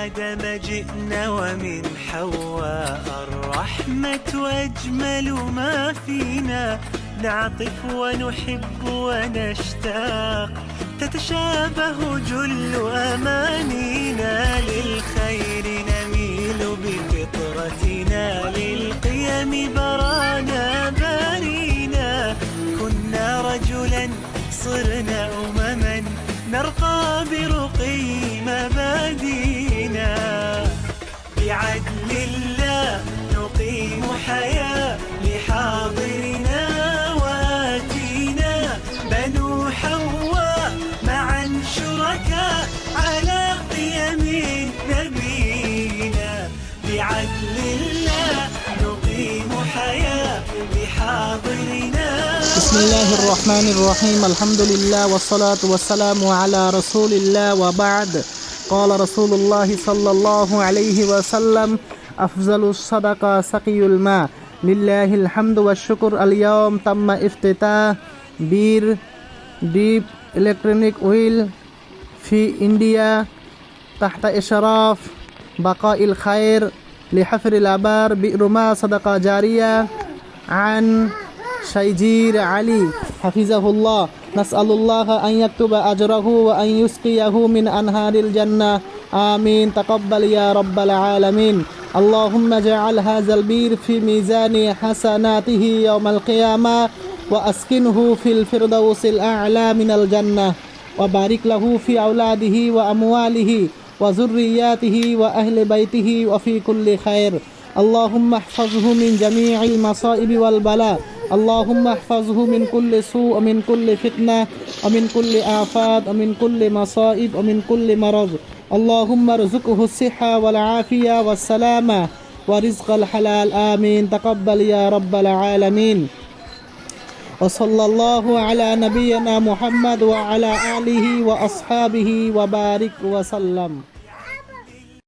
آدم جئنا ومن حواء الرحمة أجمل ما فينا، نعطف ونحب ونشتاق، تتشابه جل أمانينا، للخير نميل بفطرتنا، للقيم برانا بارينا، كنا رجلا صرنا أمما، نرقى برقي مبادينا، بعدل الله نقيم حياة لحاضرنا وآتينا، بنو حواء معا شركاء على قيم نبينا، بعدل الله نقيم حياة لحاضرنا. بسم الله الرحمن الرحيم. الحمد لله والصلاة والسلام على رسول الله وبعد. قال رسول الله صلى الله عليه وسلم: أفضل الصدقة سقي الماء، لله الحمد والشكر. اليوم تم افتتاح بير ديب إلكترونيك أويل في إنديا تحت إشراف بقاء الخير لحفر الآبار بئر ماء صدقة جارية عن شيجير علي حفظه الله. نسأل الله أن يكتب أجره وأن يسقيه من أنهار الجنة، آمين. تقبل يا رب العالمين. اللهم اجعل هذا البير في ميزان حسناته يوم القيامة، وأسكنه في الفردوس الأعلى من الجنة، وبارك له في أولاده وأمواله وذرياته وأهل بيته وفي كل خير. اللهم احفظه من جميع المصائب والبلاء، اللهم احفظه من كل سوء ومن كل فتنة ومن كل آفات ومن كل مصائب ومن كل مرض. اللهم ارزقه الصحة والعافية والسلامة ورزق الحلال، آمين. تقبل يا رب العالمين. وصلى الله على نبينا محمد وعلى آله وأصحابه وبارك وسلم.